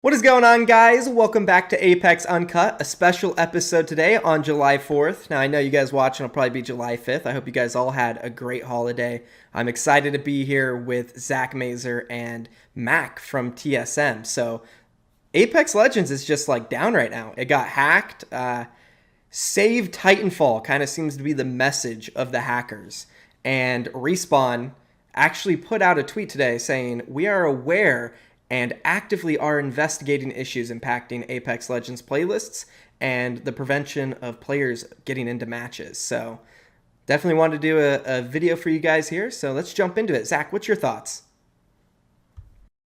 What is going on, guys? Welcome back to Apex Uncut, a special episode today on July 4th. Now, I know you guys watching will probably be July 5th. I hope you guys all had a great holiday. I'm excited to be here with Zach Mazer and Mac from TSM. So, Apex Legends is just like down right now. It got hacked. Save Titanfall kind of seems to be the message of the hackers. And Respawn actually put out a tweet today saying, "We are aware and actively are investigating issues impacting Apex Legends playlists and the prevention of players getting into matches." So definitely wanted to do a video for you guys here. So let's jump into it. Zach, what's your thoughts?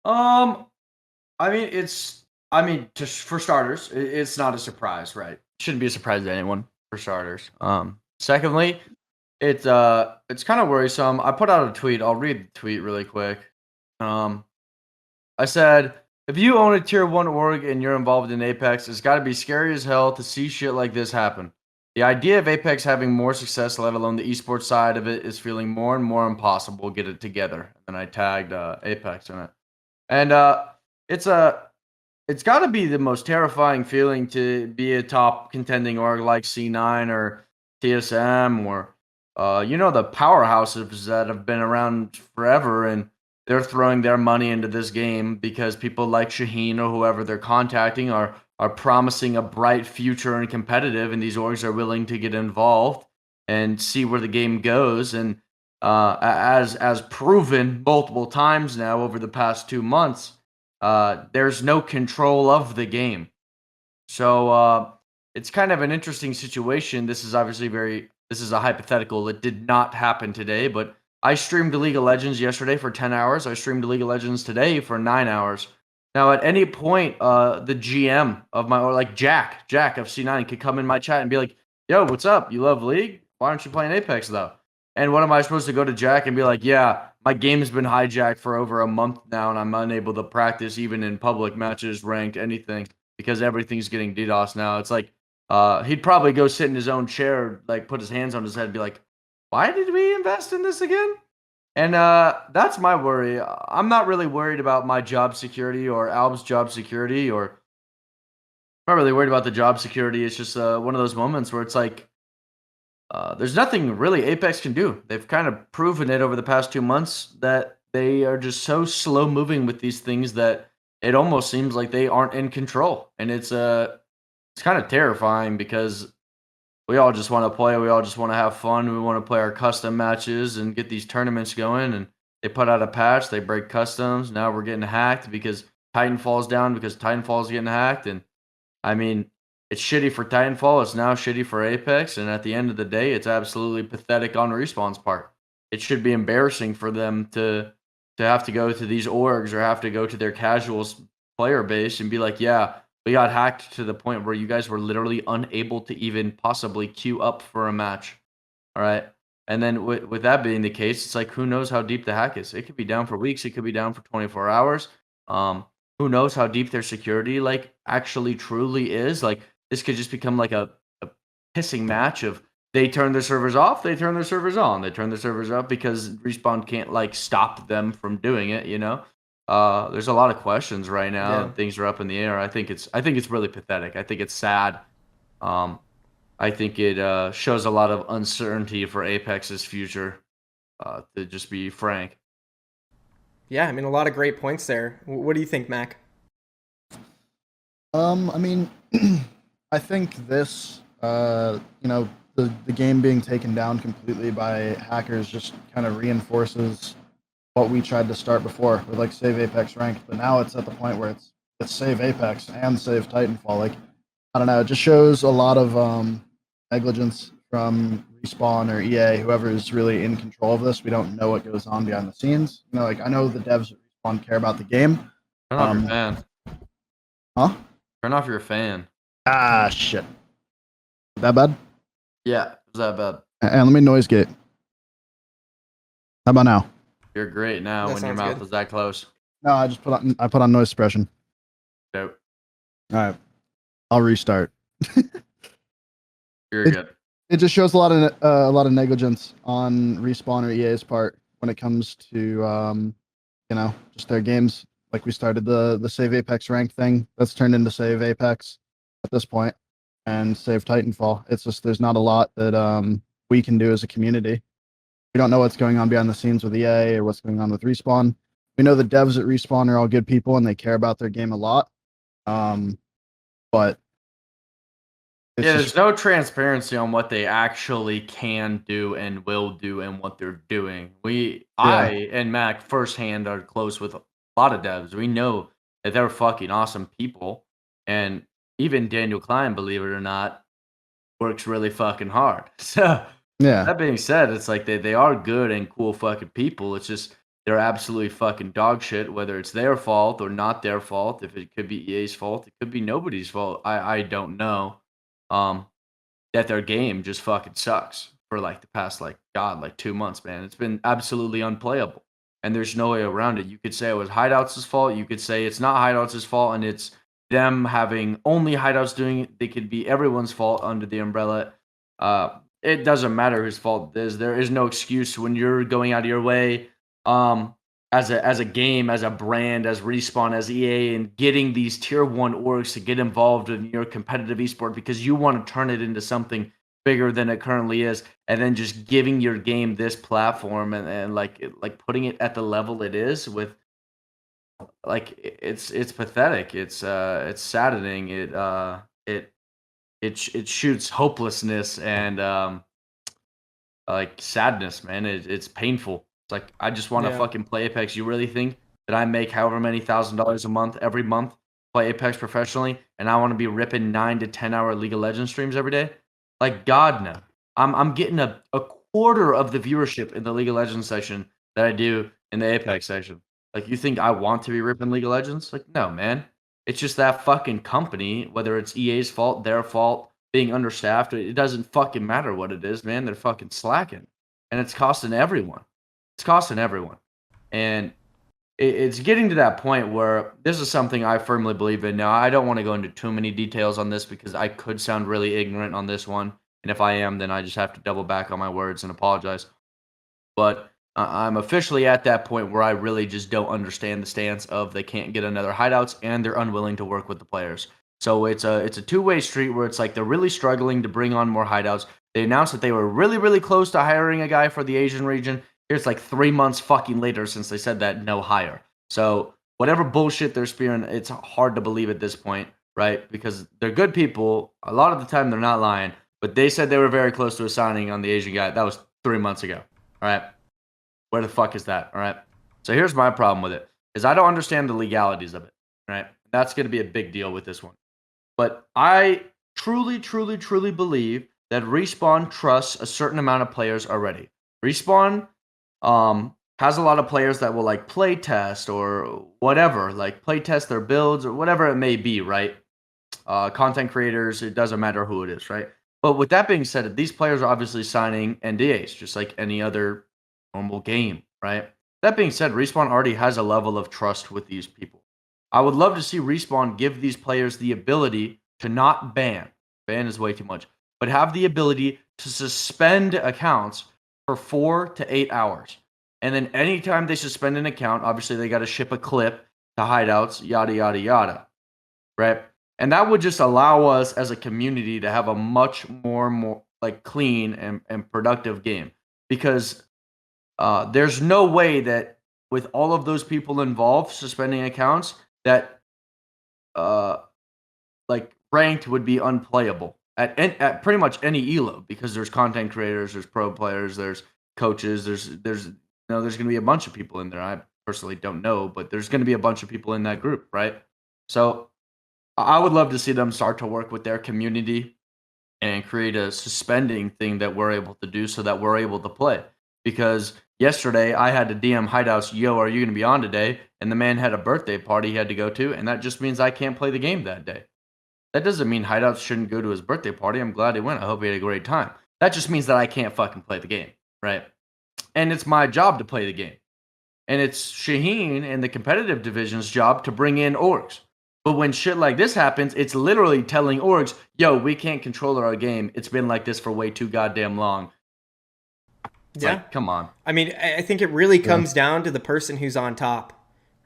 Um, just for starters, it's not a surprise, right? Shouldn't be a surprise to anyone, for starters. Secondly, it's kind of worrisome. I put out a tweet. I'll read the tweet really quick. I said, if you own a tier 1 org and you're involved in Apex, it's got to be scary as hell to see shit like this happen. The idea of Apex having more success, let alone the esports side of it, is feeling more and more impossible. Get it together. And I tagged Apex in it. And it's got to be the most terrifying feeling to be a top contending org like C9 or TSM or the powerhouses that have been around forever, and they're throwing their money into this game because people like Shaheen or whoever they're contacting are promising a bright future and competitive, and these orgs are willing to get involved and see where the game goes. And as proven multiple times now over the past 2 months, there's no control of the game. So it's kind of an interesting situation. This is a hypothetical. It did not happen today, but I streamed League of Legends yesterday for 10 hours. I streamed League of Legends today for 9 hours. Now, at any point, the GM of Jack of C9 could come in my chat and be like, "Yo, what's up? You love League? Why aren't you playing Apex though?" And what am I supposed to go to Jack and be like, "Yeah, my game's been hijacked for over a month now, and I'm unable to practice even in public matches, ranked, anything, because everything's getting DDoS now." It's like, he'd probably go sit in his own chair, like put his hands on his head and be like, "Why did we invest in this again?" And that's my worry. I'm not really worried about my job security or Alb's job security, or I'm not really worried about the job security. It's just one of those moments where it's like, there's nothing really Apex can do. They've kind of proven it over the past 2 months that they are just so slow moving with these things that it almost seems like they aren't in control. And it's kind of terrifying because we all just want to play. We all just want to have fun. We want to play our custom matches and get these tournaments going. And they put out a patch. They break customs. Now we're getting hacked because Titanfall's down because Titanfall's getting hacked. And I mean, it's shitty for Titanfall. It's now shitty for Apex. And at the end of the day, it's absolutely pathetic on Respawn's part. It should be embarrassing for them to have to go to these orgs or have to go to their casuals player base and be like, "Yeah, we got hacked to the point where you guys were literally unable to even possibly queue up for a match." All right. And then with that being the case, it's like, who knows how deep the hack is? It could be down for weeks. It could be down for 24 hours. Who knows how deep their security actually truly is? Like, this could just become like a pissing match of they turn their servers off, they turn their servers on, they turn their servers up because Respawn can't stop them from doing it, you know? There's a lot of questions right now. Yeah. And things are up in the air. I think it's really pathetic. I think it's sad. I think it shows a lot of uncertainty for Apex's future. To just be frank. Yeah, I mean, a lot of great points there. What do you think, Mac? I mean, I think this, the game being taken down completely by hackers just kind of reinforces what we tried to start before with Save Apex Ranked, but now it's at the point where it's Save Apex and Save Titanfall. I don't know, it just shows a lot of negligence from Respawn or EA, whoever is really in control of this. We don't know what goes on behind the scenes. I know the devs at Respawn care about the game. Turn off your fan. Huh? Turn off your fan. Ah, shit. That bad? Yeah, is that bad? And let me noise gate. How about now? You're great now That when your sounds mouth good. is that close. No, I just put on noise suppression. Dope. All right, I'll restart. You're good. It just shows a lot of negligence on Respawn or EA's part when it comes to just their games. Like we started the Save Apex rank thing. That's turned into Save Apex at this point, and Save Titanfall. It's just there's not a lot that we can do as a community. We don't know what's going on behind the scenes with EA or what's going on with Respawn. We know the devs at Respawn are all good people and they care about their game a lot. But there's no transparency on what they actually can do and will do and what they're doing. I and Mac firsthand are close with a lot of devs. We know that they're fucking awesome people, and even Daniel Klein, believe it or not, works really fucking hard. So that being said, it's like they are good and cool fucking people. It's just they're absolutely fucking dog shit, whether it's their fault or not their fault. If it could be EA's fault, it could be nobody's fault. I don't know. That their game just fucking sucks for like the past 2 months, man. It's been absolutely unplayable, and there's no way around it. You could say it was Hideouts' fault. You could say it's not Hideouts' fault, and it's them having only Hideouts doing it. They could be everyone's fault under the umbrella. It doesn't matter whose fault it is. There is no excuse when you're going out of your way, as a game, as a brand, as Respawn, as EA, and getting these tier 1 orgs to get involved in your competitive esport because you want to turn it into something bigger than it currently is, and then just giving your game this platform and putting it at the level it is with, like, it's pathetic. It's saddening. It shoots hopelessness and sadness, man. It's painful. It's like, I just want to fucking play Apex. You really think that I make however many $1,000 a month every month play Apex professionally, and I want to be ripping 9 to 10 hour League of Legends streams every day? Like, God, no. I'm getting a quarter of the viewership in the League of Legends section that I do in the Apex section. Like, you think I want to be ripping League of Legends? Like, no, man. It's just that fucking company, whether it's EA's fault, their fault, being understaffed, it doesn't fucking matter what it is, man. They're fucking slacking, and it's costing everyone. It's costing everyone. And it's getting to that point where this is something I firmly believe in. Now, I don't want to go into too many details on this because I could sound really ignorant on this one. And if I am, then I just have to double back on my words and apologize. But I'm officially at that point where I really just don't understand the stance of they can't get another hideouts and they're unwilling to work with the players. So it's a two-way street where it's like they're really struggling to bring on more hideouts. They announced that they were really, really close to hiring a guy for the Asian region. Here's like 3 months fucking later since they said that, no hire. So whatever bullshit they're spewing, it's hard to believe at this point, right? Because they're good people. A lot of the time they're not lying. But they said they were very close to a signing on the Asian guy. That was 3 months ago. All right. Where the fuck is that? All right. So here's my problem with it, is I don't understand the legalities of it. Right. That's going to be a big deal with this one. But I truly, truly, truly believe that Respawn trusts a certain amount of players already. Respawn has a lot of players that will like play test or whatever, like play test their builds or whatever it may be, right? Content creators, it doesn't matter who it is, right? But with that being said, these players are obviously signing NDAs, just like any other normal game, right? That being said, Respawn already has a level of trust with these people. I would love to see Respawn give these players the ability to not ban is way too much, but have the ability to suspend accounts for 4 to 8 hours. And then anytime they suspend an account, obviously they got to ship a clip to hideouts, yada, yada, yada, right? And that would just allow us as a community to have a much more like clean and productive game. Because there's no way that with all of those people involved suspending accounts that like ranked would be unplayable at pretty much any elo, because there's content creators, there's pro players, there's coaches, there's going to be a bunch of people in there. I personally don't know, but there's going to be a bunch of people in that group, right? So I would love to see them start to work with their community and create a suspending thing that we're able to do so that we're able to play. Because yesterday I had to DM Hideouts, yo, are you going to be on today? And the man had a birthday party he had to go to, and that just means I can't play the game that day. That doesn't mean Hideouts shouldn't go to his birthday party. I'm glad he went. I hope he had a great time. That just means that I can't fucking play the game, right? And it's my job to play the game. And it's Shaheen and the competitive division's job to bring in orgs. But when shit like this happens, it's literally telling orgs, yo, we can't control our game. It's been like this for way too goddamn long. It's like, come on. I mean, I think it really comes down to the person who's on top.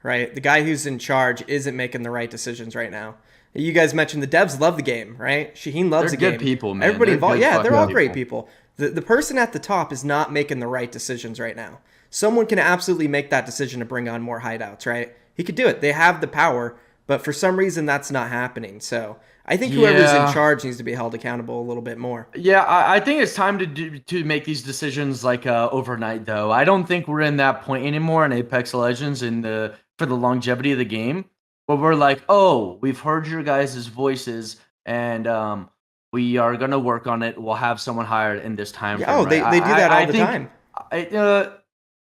right? The guy who's in charge isn't making the right decisions right now. You guys mentioned the devs love the game, right? Shaheen loves the They're game. good people, man. Everybody They're involved, good yeah, they're all fucking great people. The person at the top is not making the right decisions right now. Someone can absolutely make that decision to bring on more hideouts, right? He could do it. They have the power, but for some reason that's not happening. So I think whoever's in charge needs to be held accountable a little bit more. Yeah, I think it's time to make these decisions like overnight. Though I don't think we're in that point anymore in Apex Legends for the longevity of the game, where we're like, oh, we've heard your guys' voices and we are gonna work on it. We'll have someone hired in this time frame. Oh, right? they do that all the time.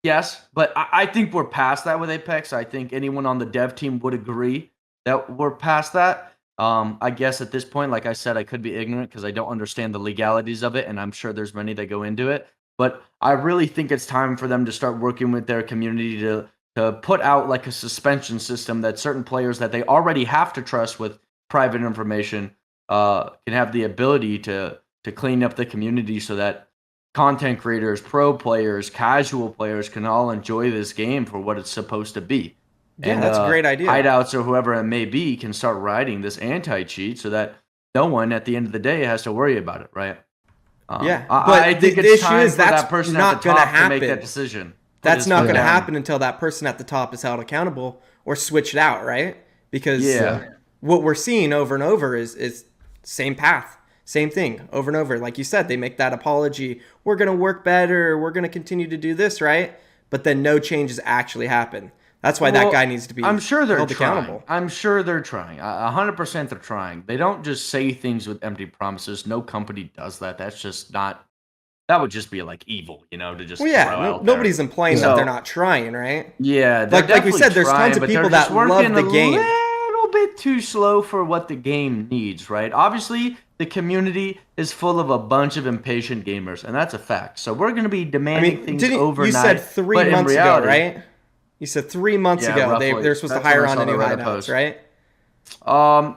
Yes, but I think we're past that with Apex. I think anyone on the dev team would agree that we're past that. I guess at this point, like I said, I could be ignorant because I don't understand the legalities of it, and I'm sure there's many that go into it. But I really think it's time for them to start working with their community to put out like a suspension system that certain players that they already have to trust with private information can have the ability to clean up the community so that content creators, pro players, casual players can all enjoy this game for what it's supposed to be. Yeah, that's a great idea. Hideouts or whoever it may be can start writing this anti-cheat so that no one at the end of the day has to worry about it, right? Yeah, but I think the issue is that's that person not at the going to top to make happen. that decision. That's not going to happen until that person at the top is held accountable or switched out, right? Because what we're seeing over and over is same path, same thing over and over. Like you said, they make that apology. We're going to work better. We're going to continue to do this, right? But then no changes actually happen. That's why that guy needs to be held accountable. I'm sure they're trying. 100% they're trying. They don't just say things with empty promises. No company does that. That's just not. That would just be like evil, to just. Well, yeah, nobody's implying that they're not trying, right? Yeah, like we said, there's tons of people that love the game. A little bit too slow for what the game needs, right? Obviously, the community is full of a bunch of impatient gamers, and that's a fact. So we're going to be demanding things overnight. You said 3 months ago, right? You said 3 months ago they're supposed to hire on any hideouts, right?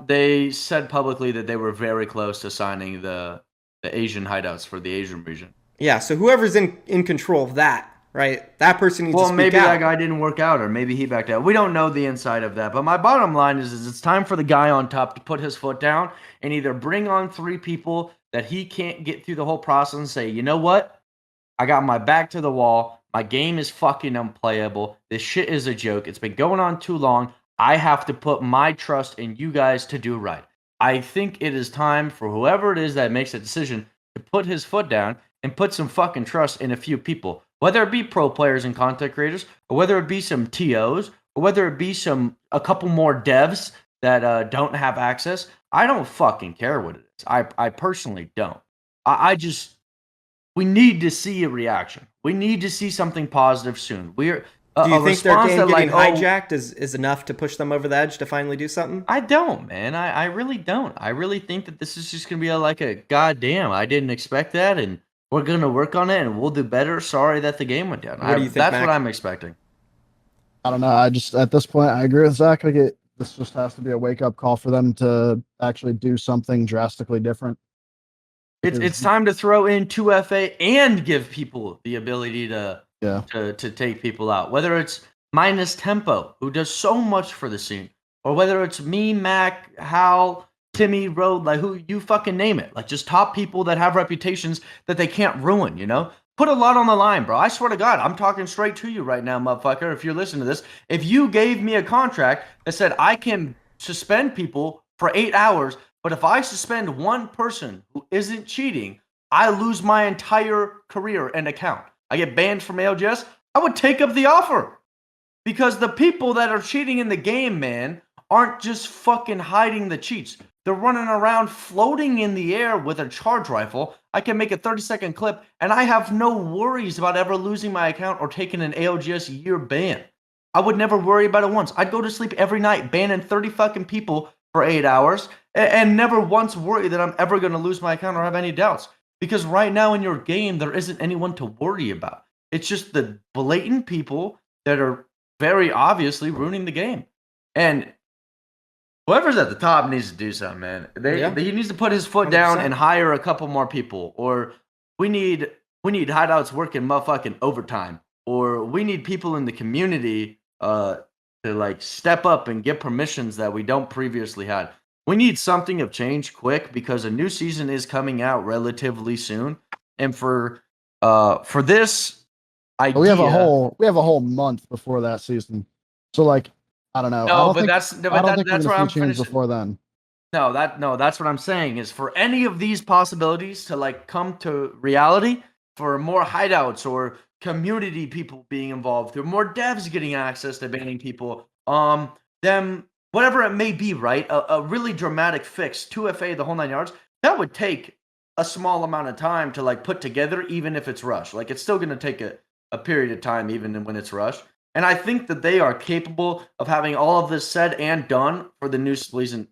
They said publicly that they were very close to signing the Asian hideouts for the Asian region. Yeah, so whoever's in control of that, right? That person needs to speak out. Well, maybe that guy didn't work out, or maybe he backed out. We don't know the inside of that. But my bottom line is it's time for the guy on top to put his foot down and either bring on 3 people that he can't get through the whole process and say, you know what? I got my back to the wall. My game is fucking unplayable. This shit is a joke. It's been going on too long. I have to put my trust in you guys to do right. I think it is time for whoever it is that makes a decision to put his foot down and put some fucking trust in a few people. Whether it be pro players and content creators, or whether it be some TOs, or whether it be a couple more devs that don't have access. I don't fucking care what it is. I personally don't. We need to see a reaction. We need to see something positive soon. Do you think their game getting hijacked is enough to push them over the edge to finally do something? I don't, man. I really don't. I really think that this is just going to be like a goddamn, I didn't expect that, and we're going to work on it, and we'll do better. Sorry that the game went down. What do you think, That's Mac? what I'm expecting. I don't know. At this point, I agree with Zach. This just has to be a wake-up call for them to actually do something drastically different. It's time to throw in 2FA and give people the ability to take people out. Whether it's Minus Tempo, who does so much for the scene, or whether it's me, Mac, Hal, Timmy, Road, like who you fucking name it. Like just top people that have reputations that they can't ruin, Put a lot on the line, bro. I swear to God, I'm talking straight to you right now, motherfucker. If you're listening to this, if you gave me a contract that said I can suspend people for 8 hours, but if I suspend one person who isn't cheating, I lose my entire career and account. I get banned from ALGS. I would take up the offer. Because the people that are cheating in the game, man, aren't just fucking hiding the cheats. They're running around floating in the air with a charge rifle. I can make a 30-second clip, and I have no worries about ever losing my account or taking an ALGS year ban. I would never worry about it once. I'd go to sleep every night banning 30 fucking people for 8 hours and never once worry that I'm ever going to lose my account or have any doubts. Because right now in your game, there isn't anyone to worry about. It's just the blatant people that are very obviously ruining the game. And whoever's at the top needs to do something, man. He needs to put his foot 100%. down and hire a couple more people. Or we need hideouts working motherfucking overtime. Or we need people in the community to like step up and get permissions that we don't previously had. We need something of change quick because a new season is coming out relatively soon. And for this idea, But we have a whole month before that season. So like, I don't know. No, but that's that's we're where gonna I'm see change finishing. before then. No, that's what I'm saying is for any of these possibilities to like come to reality, for more hideouts or community people being involved, or more devs getting access to banning people, them whatever it may be, right? A really dramatic fix, 2FA, the whole 9 yards, that would take a small amount of time to like put together, even if it's rushed. Like it's still gonna take a period of time, even when it's rushed. And I think that they are capable of having all of this said and done for the new season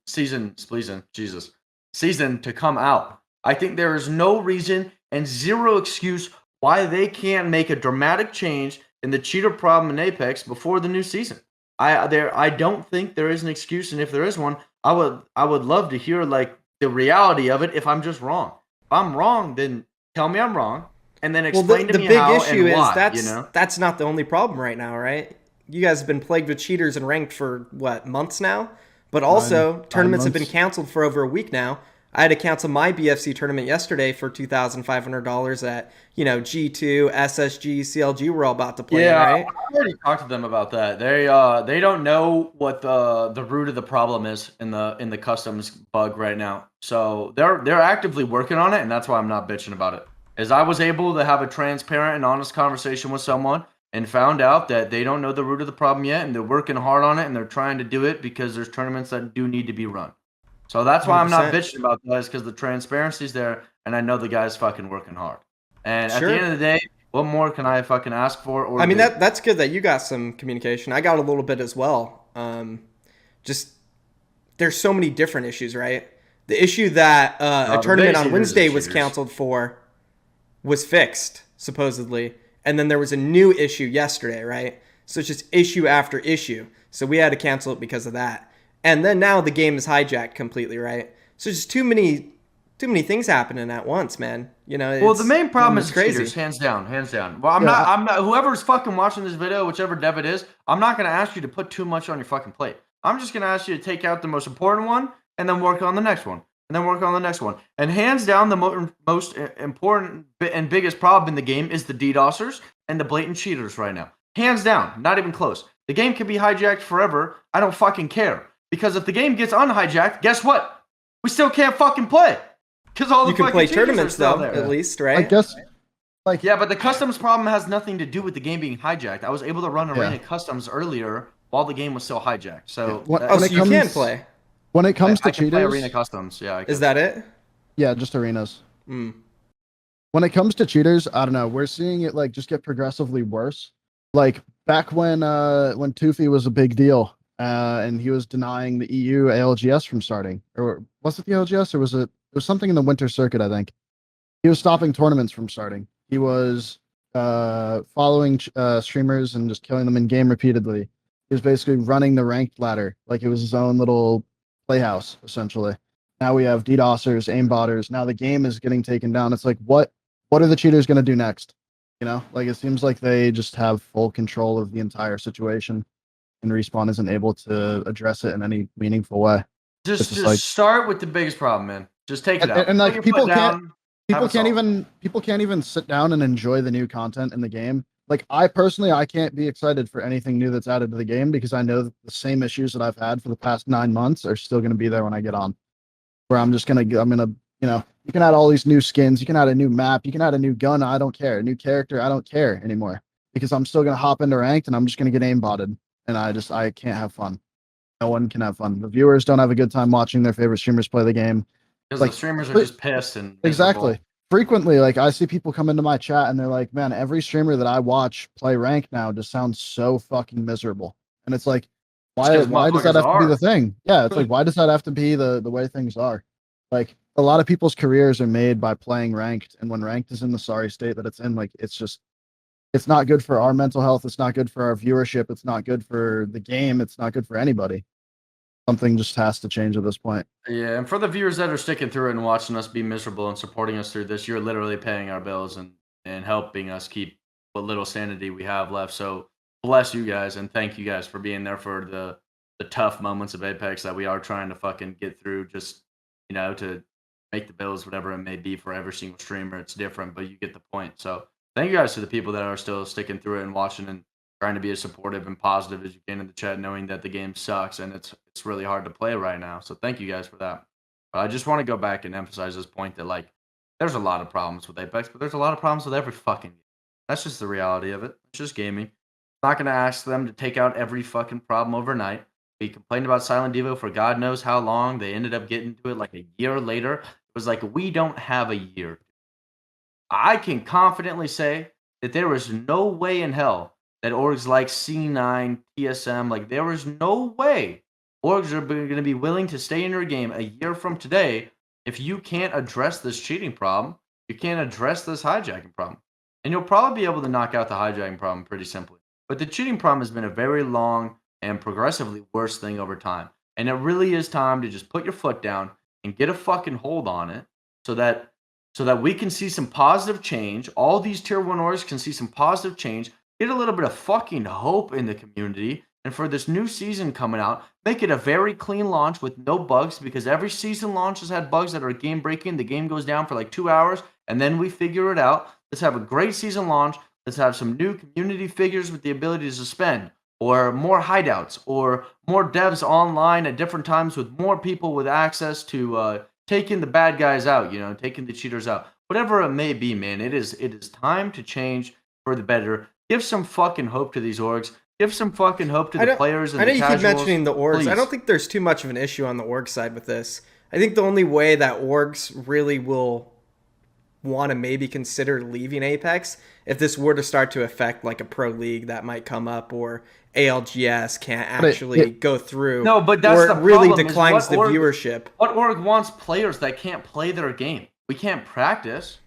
to come out. I think there is no reason and zero excuse why they can't make a dramatic change in the cheater problem in Apex before the new season. I don't think there is an excuse, and if there is one, I would love to hear like the reality of it if I'm just wrong. If I'm wrong, then tell me I'm wrong. And then explain to me how and why, that's not the only problem right now, right? You guys have been plagued with cheaters and ranked for what, months now? But also, tournaments have been canceled for over a week now. I had to cancel my BFC tournament yesterday for $2,500 at, G2, SSG, CLG were all about to play, right? I already talked to them about that. They don't know what the root of the problem is in the customs bug right now. So they're actively working on it, and that's why I'm not bitching about it. As I was able to have a transparent and honest conversation with someone and found out that they don't know the root of the problem yet, and they're working hard on it, and they're trying to do it because there's tournaments that do need to be run. So that's why I'm not bitching about that, is because the transparency's there, and I know the guy's fucking working hard. And at the end of the day, what more can I fucking ask for? Or that's good that you got some communication. I got a little bit as well. Just there's so many different issues, right? The issue that a tournament on Wednesday was canceled for was fixed, supposedly. And then there was a new issue yesterday, right? So it's just issue after issue. So we had to cancel it because of that. And then now the game is hijacked completely, right? So just too many things happening at once, man. Well, the main problem is crazy. Cheaters, hands down. Well, I'm not. Whoever's fucking watching this video, whichever dev it is, I'm not gonna ask you to put too much on your fucking plate. I'm just gonna ask you to take out the most important one and then work on the next one. And then work on the next one. And hands down, the most important and biggest problem in the game is the DDoSers and the blatant cheaters right now. Hands down, not even close. The game can be hijacked forever. I don't fucking care. Because if the game gets unhijacked, guess what? We still can't fucking play. Because all the you can fucking play tournaments though, there. at least, right? I guess. Yeah, but the customs problem has nothing to do with the game being hijacked. I was able to run Arena Customs earlier while the game was still hijacked. So, so you can play. When it comes to cheaters, play Arena Customs, yeah. Is that it? Yeah, just arenas. When it comes to cheaters, I don't know. We're seeing it like just get progressively worse. Like back when Toofy was a big deal, and he was denying the EU ALGS from starting, or was it the ALGS, or was it something in the winter circuit? I think he was stopping tournaments from starting. He was following streamers and just killing them in game repeatedly. He was basically running the ranked ladder like it was his own little playhouse, essentially. Now we have DDoSers, aimbotters. Now the game is getting taken down. It's like, what are the cheaters going to do next? Like it seems like they just have full control of the entire situation, and Respawn isn't able to address it in any meaningful way. Just start with the biggest problem, man. Just take it out. And like people can't even sit down and enjoy the new content in the game. Like I can't be excited for anything new that's added to the game because I know that the same issues that I've had for the past 9 months are still going to be there when I get on. Where I'm gonna, you can add all these new skins, you can add a new map, you can add a new gun. I don't care. A new character. I don't care anymore because I'm still gonna hop into ranked and I'm just gonna get aimbotted, and I can't have fun. No one can have fun. The viewers don't have a good time watching their favorite streamers play the game because the streamers are just pissed and exactly. Frequently, like I see people come into my chat and they're like, man, every streamer that I watch play ranked now just sounds so fucking miserable. And it's like, why does that have to be the thing? Yeah, it's like, why does that have to be the way things are? Like a lot of people's careers are made by playing ranked, and when ranked is in the sorry state that it's in, like it's not good for our mental health, it's not good for our viewership, it's not good for the game, it's not good for anybody. Something just has to change at this point. Yeah, and for the viewers that are sticking through it and watching us be miserable and supporting us through this, you're literally paying our bills and helping us keep what little sanity we have left. So bless you guys and thank you guys for being there for the tough moments of Apex that we are trying to fucking get through. Just to make the bills, whatever it may be for every single streamer. It's different, but you get the point. So thank you guys to the people that are still sticking through it and watching and trying to be as supportive and positive as you can in the chat, knowing that the game sucks and it's really hard to play right now. So thank you guys for that. But I just want to go back and emphasize this point that there's a lot of problems with Apex, but there's a lot of problems with every fucking game. That's just the reality of it. It's just gaming. I'm not going to ask them to take out every fucking problem overnight. We complained about Silent Devo for God knows how long. They ended up getting to it like a year later. It was like, we don't have a year. I can confidently say that there was no way in hell that orgs like C9, TSM, there was no way orgs are going to be willing to stay in your game a year from today if you can't address this cheating problem, you can't address this hijacking problem. And you'll probably be able to knock out the hijacking problem pretty simply. But the cheating problem has been a very long and progressively worse thing over time. And it really is time to just put your foot down and get a fucking hold on it so that we can see some positive change. All these tier 1 orgs can see some positive change, get a little bit of fucking hope in the community. And for this new season coming out, make it a very clean launch with no bugs, because every season launch has had bugs that are game breaking. The game goes down for like 2 hours and then we figure it out. Let's have a great season launch. Let's have some new community figures with the ability to suspend, or more hideouts, or more devs online at different times with more people with access to taking the bad guys out, taking the cheaters out. Whatever it may be, man, it is time to change for the better. Give some fucking hope to these orgs. Give some fucking hope to the players and the casuals. I know you keep mentioning the orgs. Please. I don't think there's too much of an issue on the org side with this. I think the only way that orgs really will want to maybe consider leaving Apex if this were to start to affect like a pro league that might come up, or ALGS can't actually go through. No, but that's or the it really problem, declines the viewership. What org wants players that can't play their game? We can't practice.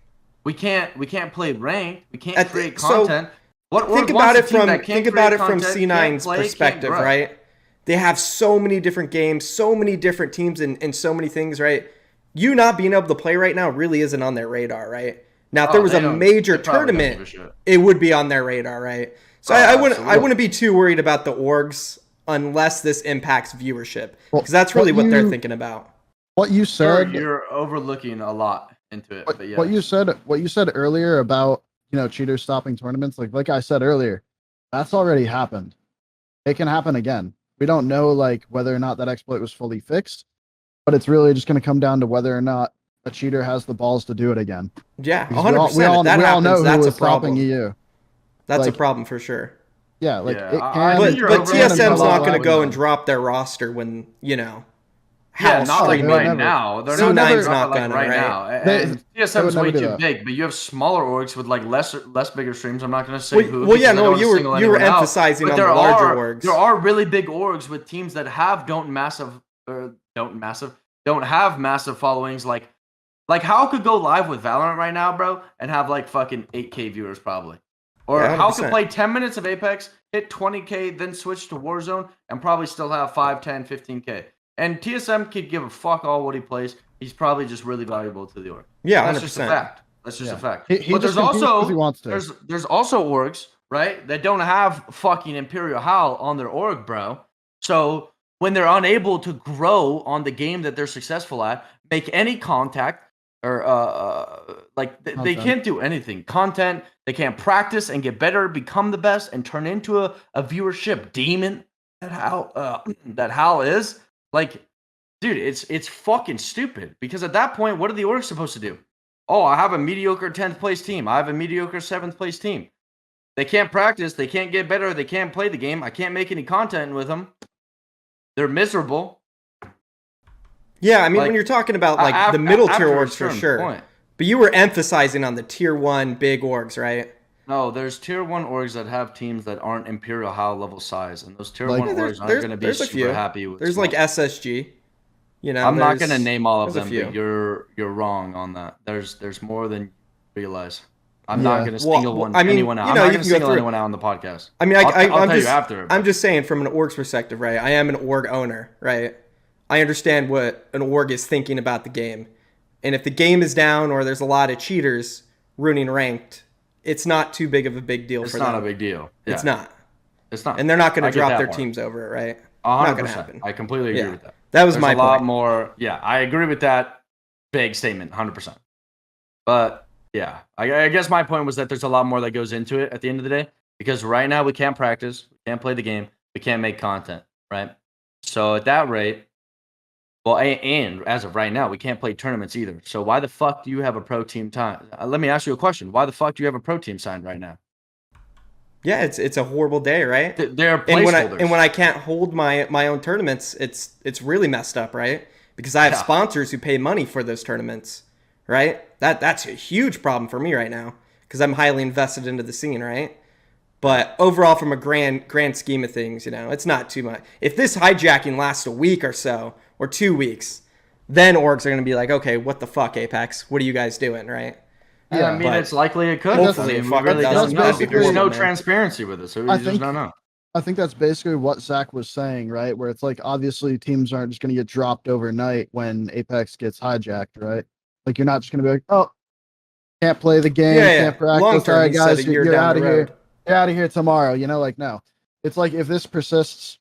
We can't play ranked. We can't create content. Think about it from C9's perspective, right? They have so many different games, so many different teams, and so many things, right? You not being able to play right now really isn't on their radar, right? Now, if there was a major tournament, it would be on their radar, right? So I wouldn't be too worried about the orgs unless this impacts viewership, because that's really what they're thinking about. What you said, you're overlooking a lot into it. But yeah. What you said earlier about cheaters stopping tournaments, like I said earlier, that's already happened. It can happen again. We don't know whether or not that exploit was fully fixed, but it's really just going to come down to whether or not a cheater has the balls to do it again. Yeah, 100%. We all know who was stopping EU. That's a problem for sure. Yeah, but TSM's not going to go and drop their roster when not right now. They're C9's not going right now. And TSM's way too big, but you have smaller orgs with less bigger streams. I'm not going to say who. Well, yeah, no, you were emphasizing on the larger orgs. There are really big orgs with teams that don't have massive followings. Like how could go live with Valorant right now, bro, and have fucking 8K viewers probably. Or how could play 10 minutes of Apex, hit 20K, then switch to Warzone, and probably still have 5, 10, 15K. And TSM could give a fuck all what he plays. He's probably just really valuable to the org. Yeah, that's 100%. just a fact. That's just a fact. But there's also orgs, right, that don't have fucking Imperial Howl on their org, bro. So when they're unable to grow on the game that they're successful at, make any contact, or they can't do anything. Content, they can't practice and get better, become the best, and turn into a viewership demon that Hal is. Dude, it's fucking stupid, because at that point, what are the orgs supposed to do? Oh, I have a mediocre 10th place team. I have a mediocre 7th place team. They can't practice. They can't get better. They can't play the game. I can't make any content with them. They're miserable. Yeah, I mean, when you're talking about the middle tier orgs for sure. Point. But you were emphasizing on the tier 1 big orgs, right? No, there's tier 1 orgs that have teams that aren't Imperial Howl level size, and those tier 1 orgs aren't going to be super happy with. There's SSG. I'm not going to name all of them, but you're wrong on that. There's more than you realize. I'm not going to single anyone out. I'm not going to single anyone out on the podcast. I mean, I'll tell you after. I'm just saying from an org's perspective, right? I am an org owner, right? I understand what an org is thinking about the game. And if the game is down or there's a lot of cheaters ruining ranked, it's not too big of a big deal for them. It's not a big deal. Yeah. It's not. It's not. And they're not going I to get drop that their part. teams over it, right? Not going to 100%. happen. I completely agree Yeah. with that. That was There's my a lot point. more. Yeah, I agree with that big statement, 100%. But yeah, I guess my point was that there's a lot more that goes into it at the end of the day, because right now we can't practice, we can't play the game, we can't make content, right? So at that rate, well, and as of right now, we can't play tournaments either. So why the fuck do you have a pro team time? Let me ask you a question. Why the fuck do you have a pro team signed right now? Yeah, it's a horrible day, right? They're placeholders. And when I can't hold my own tournaments, it's really messed up, right? Because I have sponsors who pay money for those tournaments, right? That's a huge problem for me right now because I'm highly invested into the scene, right? But overall, from a grand scheme of things, it's not too much. If this hijacking lasts a week or so, or 2 weeks, then orgs are going to be like, okay, what the fuck, Apex? What are you guys doing, right? Yeah, I mean, it's likely it could. Hopefully, we really don't know. basically- There's no transparency with it, so we just don't know. I think that's basically what Zach was saying, right? Where it's like, obviously teams aren't just going to get dropped overnight when Apex gets hijacked, right? Like, you're not just going to be like, oh, can't play the game, can't practice. Long term, all right, he said guys, a year you're down out the of here. road. You're out of here tomorrow. Like, no. It's like, if this persists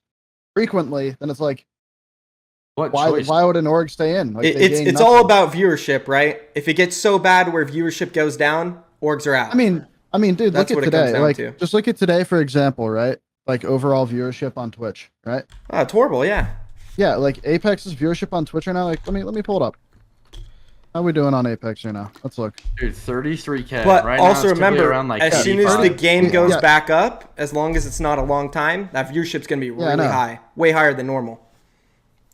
frequently, then it's like, why would an org stay in? Like, it's all about viewership, right? If it gets so bad where viewership goes down, orgs are out. I mean, dude, That's look what at it comes today. down Like, to. just look at today, for example, right? Like, overall viewership on Twitch, right? Oh, it's horrible, yeah. Yeah, like Apex's viewership on Twitch right now. Like, let me pull it up. How are we doing on Apex right now? Let's look. Dude, 33K. But right also now it's remember, around like as soon as 85. the game goes Yeah. back up, as long as it's not a long time, that viewership's going to be really high. Way higher than normal.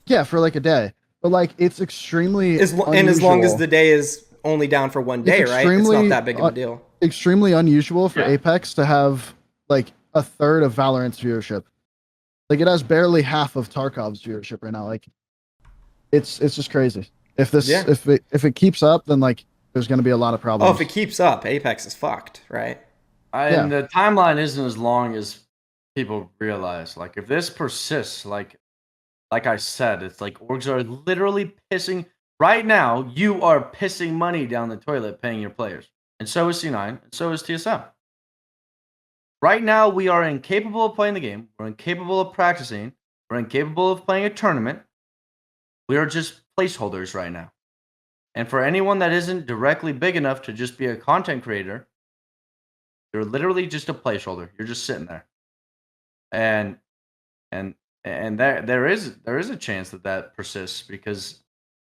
Yeah, for like a day. But like, it's extremely And as long as the day is only down for one day, right? It's not that big of a deal. Extremely unusual for Apex to have like a third of Valorant's viewership. Like, it has barely half of Tarkov's viewership right now. Like, it's just crazy. If it keeps up, then like there's going to be a lot of problems. Oh, if it keeps up, Apex is fucked, right? And the timeline isn't as long as people realize. Like, if this persists, like I said, it's like orgs are literally pissing. Right now, you are pissing money down the toilet paying your players. And so is C9, and so is TSM. Right now, we are incapable of playing the game. We're incapable of practicing. We're incapable of playing a tournament. We are just placeholders right now. And for anyone that isn't directly big enough to just be a content creator, you're literally just a placeholder. You're just sitting there. And there is a chance that persists, because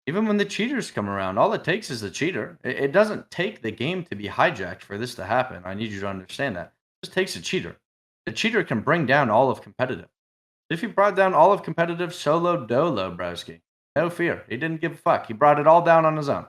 even when the cheaters come around, all it takes is a cheater. It doesn't take the game to be hijacked for this to happen. I need you to understand that. It just takes a cheater. The cheater can bring down all of competitive. If he brought down all of competitive solo dolo, Browski, no fear. He didn't give a fuck. He brought it all down on his own.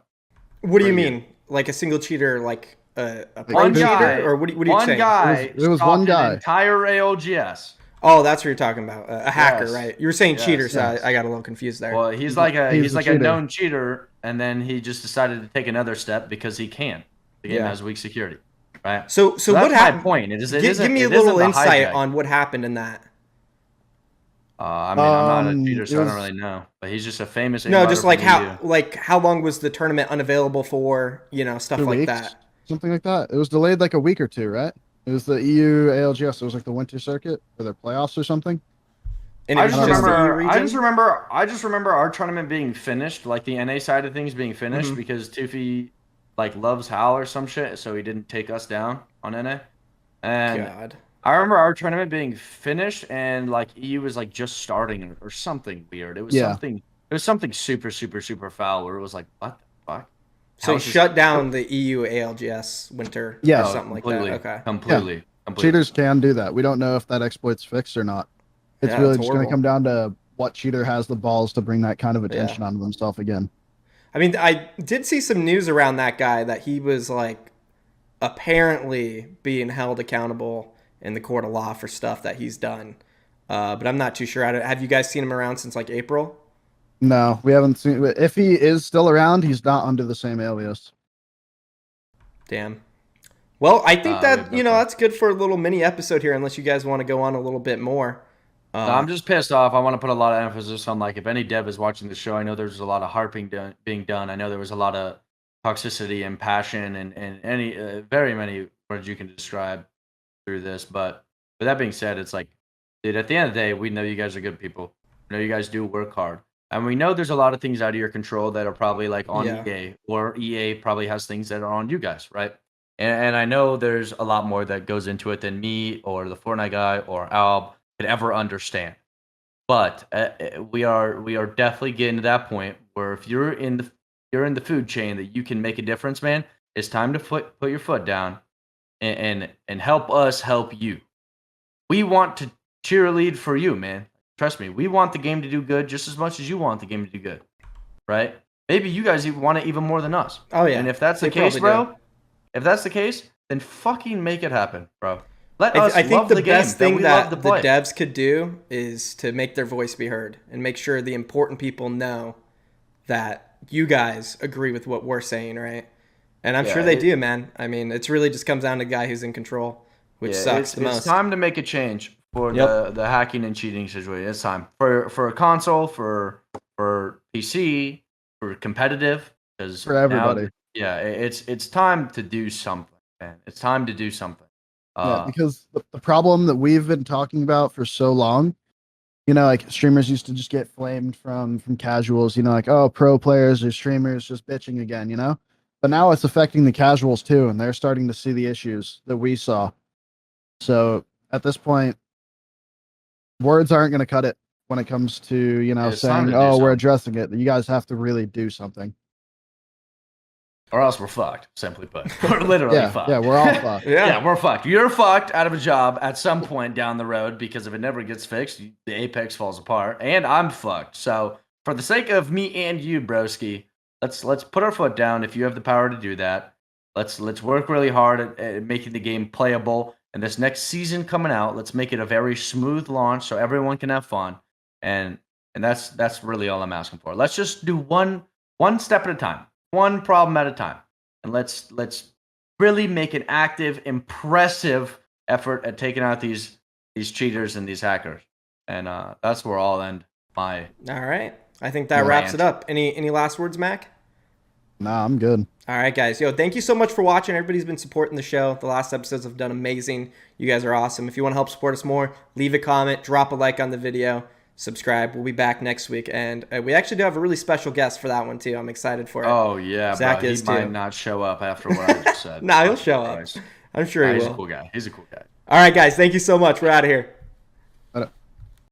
What do you mean? Like a single cheater, like a pro One cheater? guy, Or what are you saying? One guy It was one guy. An entire ALGS. Oh, that's what you're talking about. A hacker, Yes. right? You were saying Yes, cheater, so yes. I got a little confused there. Well, he's like a He's the a cheater. known cheater, and then he just decided to take another step because he can. The game Yeah. has weak security, right? So that's what happened? my point. It isn't. Give me a it little isn't the insight hijack. on what happened in that. I mean, I'm not a cheater, so it I was- don't really know. But he's just a famous. No, aimbiter just from like the EU. how long was the tournament unavailable for? Stuff 2 like weeks, that. something like that. It was delayed like a week or two, right? It was the EU ALGS. It was like the winter circuit for their playoffs or something. And it I was just just the EU remember. region? I just remember our tournament being finished, like the NA side of things being finished, Mhm. because Tufi like loves Hal or some shit, so he didn't take us down on NA. And God. I remember our tournament being finished, and like EU was like just starting or something weird. It was Yeah. something. It was something super, super, super foul, where it was like, what the fuck? So How he is this- shut down the EU ALGS winter Yeah. or Oh, something like completely, that. Okay. Completely. Cheaters can do that. We don't know if that exploit's fixed or not. It's Yeah, really that's just going to horrible. come down to what cheater has the balls to bring that kind of attention onto themselves again. I mean, I did see some news around that guy that he was like apparently being held accountable in the court of law for stuff that he's done. But I'm not too sure. Have you guys seen him around since like April? No, we haven't seen. If he is still around, he's not under the same alias. Damn. Well, I think we have that, no clue. that's good for a little mini episode here, unless you guys want to go on a little bit more. No, I'm just pissed off. I want to put a lot of emphasis on, like, if any dev is watching the show, I know there's a lot of harping being done. I know there was a lot of toxicity and passion and any very many words you can describe through this. But with that being said, it's like, dude, at the end of the day, we know you guys are good people. We know you guys do work hard. And we know there's a lot of things out of your control that are probably like on EA, or EA probably has things that are on you guys, right? And I know there's a lot more that goes into it than me or the Fortnite guy or Alb could ever understand. But we are definitely getting to that point where if you're in the food chain that you can make a difference, man, it's time to put your foot down and help us help you. We want to cheerlead for you, man. Trust me, we want the game to do good just as much as you want the game to do good, right? Maybe you guys even want it even more than us. Oh yeah. And if that's the case, bro, if that's the case, then fucking make it happen, bro. Let us I think love the the best game thing that that we the love to play. devs could do is to make their voice be heard and make sure the important people know that you guys agree with what we're saying, right? And I'm sure they do, man. I mean, it's really just comes down to the guy who's in control, which sucks the most. It's time to make a change for the hacking and cheating situation. It's time for a console, for PC, for competitive, because For everybody. Now, it's time to do something, man. It's time to do something. Because the problem that we've been talking about for so long, like streamers used to just get flamed from casuals, like, oh, pro players or streamers just bitching again, but now it's affecting the casuals too, and they're starting to see the issues that we saw. So at this point, words aren't going to cut it when it comes to saying, oh, we're addressing it. You guys have to really do something, or else we're fucked. Simply put, we're literally fucked. Yeah, we're all fucked. Yeah, we're fucked. You're fucked out of a job at some point down the road, because if it never gets fixed, the Apex falls apart, and I'm fucked. So for the sake of me and you, broski, let's put our foot down. If you have the power to do that, let's work really hard at making the game playable. And this next season coming out, let's make it a very smooth launch so everyone can have fun. And that's really all I'm asking for. Let's just do one step at a time, one problem at a time, and let's really make an active, impressive effort at taking out these cheaters and these hackers. And that's where I'll end my. All right, I think that wraps it up. Any last words, Mac? Nah, I'm good. All right, guys. Thank you so much for watching. Everybody's been supporting the show. The last episodes have done amazing. You guys are awesome. If you want to help support us more, leave a comment, drop a like on the video, subscribe. We'll be back next week. And we actually do have a really special guest for that one, too. I'm excited for it. Oh, yeah, Zach bro. He might not show up after what I just said. Nah, he'll show up. I'm sure he will. He's a cool guy. He's a cool guy. All right, guys. Thank you so much. We're out of here.